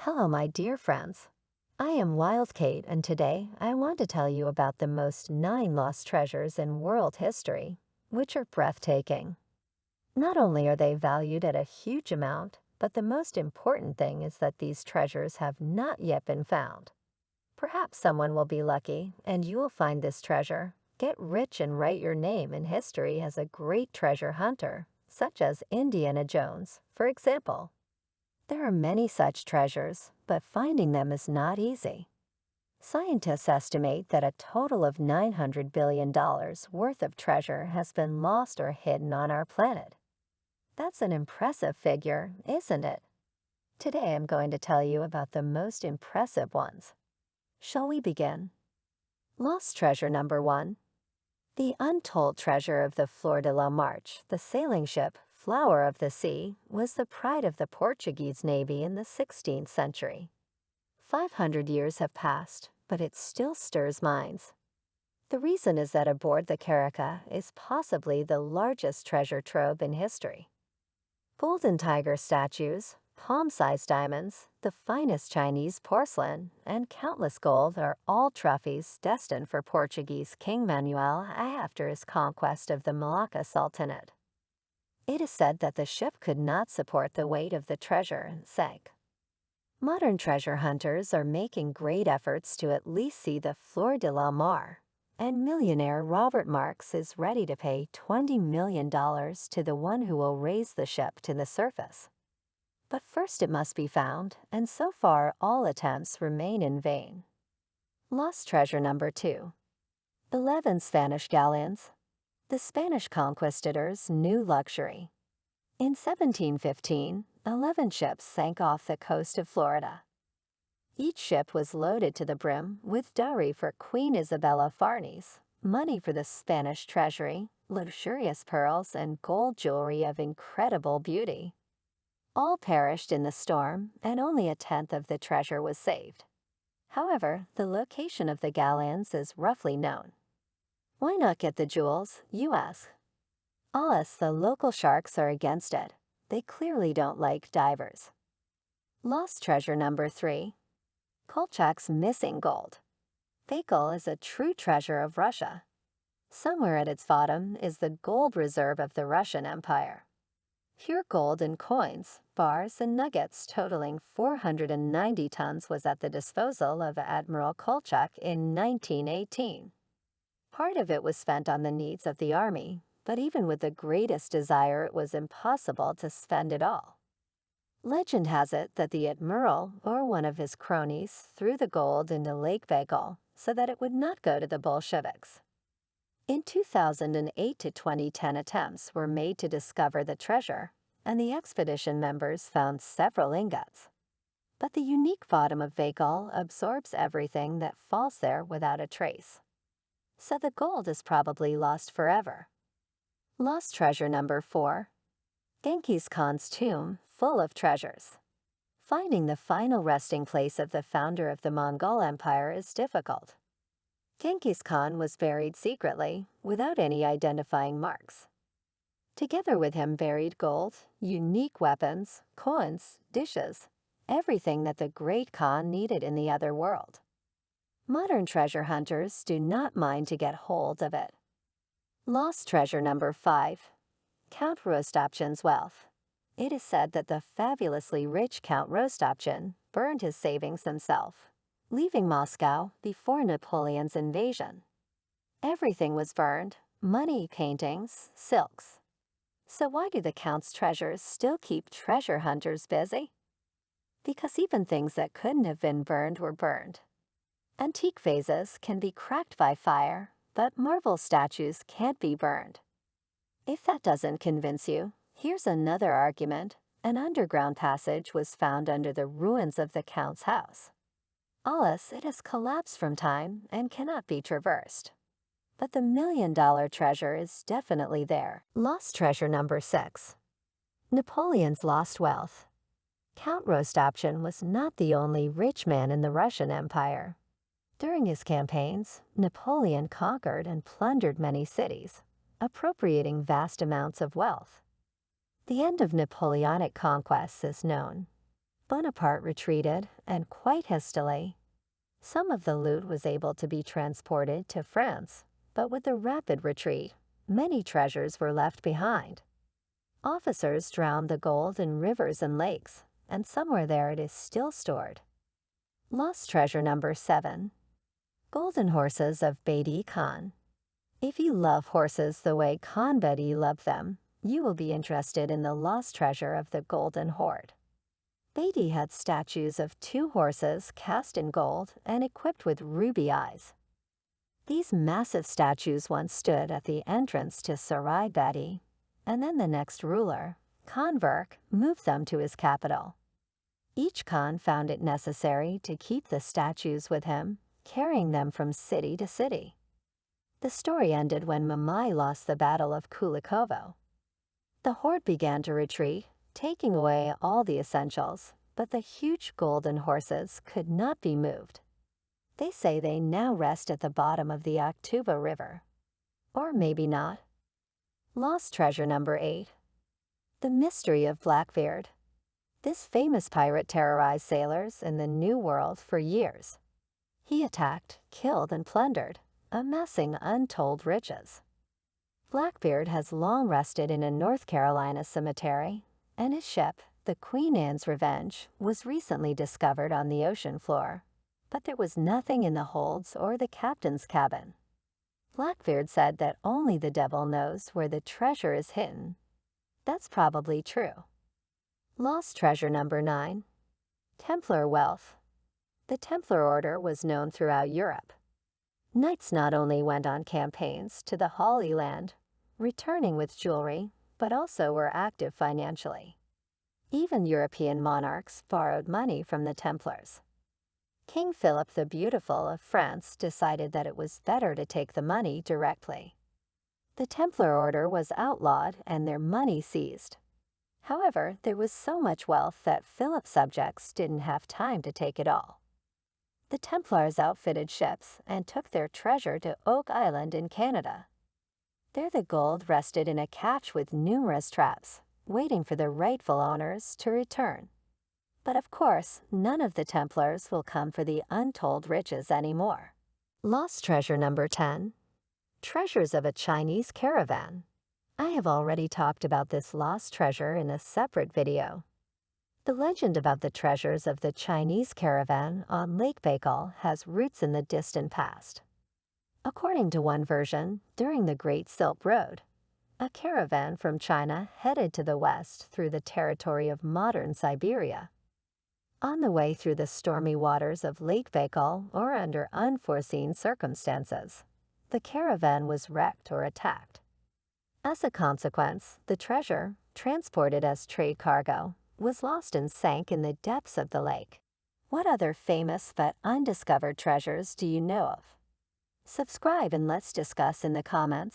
Hello, my dear friends. I am Wild Kate, and today I want to tell you about the most 9 lost treasures in world history, which are breathtaking. Not only are they valued at a huge amount, but the most important thing is that these treasures have not yet been found. Perhaps someone will be lucky, and you will find this treasure, get rich and write your name in history as a great treasure hunter, such as Indiana Jones, for example. There are many such treasures, but finding them is not easy. Scientists estimate that a total of $900 billion worth of treasure has been lost or hidden on our planet. That's an impressive figure, isn't it? Today I'm going to tell you about the most impressive ones. Shall we begin? Lost treasure number 1. The untold treasure of the Flor de la Marche, the sailing ship Flower of the Sea, was the pride of the Portuguese Navy in the 16th century. 500 years have passed, but it still stirs minds. The reason is that aboard the caravan is possibly the largest treasure trove in history. Golden tiger statues, palm-sized diamonds, the finest Chinese porcelain, and countless gold are all trophies destined for Portuguese King Manuel after his conquest of the Malacca Sultanate. It is said that the ship could not support the weight of the treasure and sank. Modern treasure hunters are making great efforts to at least see the Flor de la Mar, and millionaire Robert Marks is ready to pay $20 million to the one who will raise the ship to the surface. But first it must be found, and so far all attempts remain in vain. Lost treasure number 2. 11 Spanish galleons. The Spanish conquistadors knew luxury. In 1715, 11 ships sank off the coast of Florida. Each ship was loaded to the brim with dowry for Queen Isabella Farnese, money for the Spanish treasury, luxurious pearls, and gold jewelry of incredible beauty. All perished in the storm, and only a tenth of the treasure was saved. However, the location of the galleons is roughly known. Why not get the jewels, you ask? Us, the local sharks, are against it. They clearly don't like divers. Lost treasure number 3. Kolchak's missing gold. Baikal is a true treasure of Russia. Somewhere at its bottom is the gold reserve of the Russian Empire. Pure gold in coins, bars, and nuggets totaling 490 tons was at the disposal of Admiral Kolchak in 1918. Part of it was spent on the needs of the army, but even with the greatest desire it was impossible to spend it all. Legend has it that the admiral or one of his cronies threw the gold into Lake Baikal so that it would not go to the Bolsheviks. In 2008 to 2010 attempts were made to discover the treasure, and the expedition members found several ingots. But the unique bottom of Baikal absorbs everything that falls there without a trace. So the gold is probably lost forever. Lost treasure number 4. Genghis Khan's tomb full of treasures. Finding the final resting place of the founder of the Mongol Empire is difficult. Genghis Khan was buried secretly, without any identifying marks. Together with him buried gold, unique weapons, coins, dishes, everything that the great Khan needed in the other world. Modern treasure hunters do not mind to get hold of it. Lost treasure number 5. Count Rostopchin's wealth. It is said that the fabulously rich Count Rostopchin burned his savings himself, leaving Moscow before Napoleon's invasion. Everything was burned: money, paintings, silks. So why do the Count's treasures still keep treasure hunters busy? Because even things that couldn't have been burned were burned. Antique vases can be cracked by fire, but marble statues can't be burned. If that doesn't convince you, here's another argument. An underground passage was found under the ruins of the Count's house. Alas, it has collapsed from time and cannot be traversed. But the million-dollar treasure is definitely there. Lost treasure number 6. Napoleon's lost wealth. Count Rostopchin was not the only rich man in the Russian Empire. During his campaigns, Napoleon conquered and plundered many cities, appropriating vast amounts of wealth. The end of Napoleonic conquests is known. Bonaparte retreated, and quite hastily. Some of the loot was able to be transported to France, but with the rapid retreat, many treasures were left behind. Officers drowned the gold in rivers and lakes, and somewhere there it is still stored. Lost treasure number 7. Golden horses of Batyi Khan. If you love horses the way Khan Batyi loved them, you will be interested in the lost treasure of the Golden Horde. Batyi had statues of 2 horses cast in gold and equipped with ruby eyes. These massive statues once stood at the entrance to Sarai Batyi, and then the next ruler, Khan Burke, moved them to his capital. Each Khan found it necessary to keep the statues with him, carrying them from city to city. The story ended when Mamai lost the Battle of Kulikovo. The horde began to retreat, taking away all the essentials, but the huge golden horses could not be moved. They say they now rest at the bottom of the Aktuba River. Or maybe not. Lost treasure number 8. The mystery of Blackbeard. This famous pirate terrorized sailors in the New World for years. He attacked, killed, and plundered, amassing untold riches. Blackbeard has long rested in a North Carolina cemetery, and his ship, the Queen Anne's Revenge, was recently discovered on the ocean floor, but there was nothing in the holds or the captain's cabin. Blackbeard said that only the devil knows where the treasure is hidden. That's probably true. Lost treasure number 9. Templar wealth. The Templar order was known throughout Europe. Knights not only went on campaigns to the Holy Land, returning with jewelry, but also were active financially. Even European monarchs borrowed money from the Templars. King Philip the Beautiful of France decided that it was better to take the money directly. The Templar order was outlawed and their money seized. However, there was so much wealth that Philip's subjects didn't have time to take it all. The Templars outfitted ships and took their treasure to Oak Island in Canada. There the gold rested in a cache with numerous traps, waiting for the rightful owners to return. But of course, none of the Templars will come for the untold riches anymore. Lost treasure number 10. Treasures of a Chinese caravan. I have already talked about this lost treasure in a separate video. The legend about the treasures of the Chinese caravan on Lake Baikal has roots in the distant past. According to one version, during the Great Silk Road, a caravan from China headed to the west through the territory of modern Siberia. On the way through the stormy waters of Lake Baikal or under unforeseen circumstances, the caravan was wrecked or attacked. As a consequence, the treasure, transported as trade cargo, was lost and sank in the depths of the lake. What other famous but undiscovered treasures do you know of? Subscribe and let's discuss in the comments.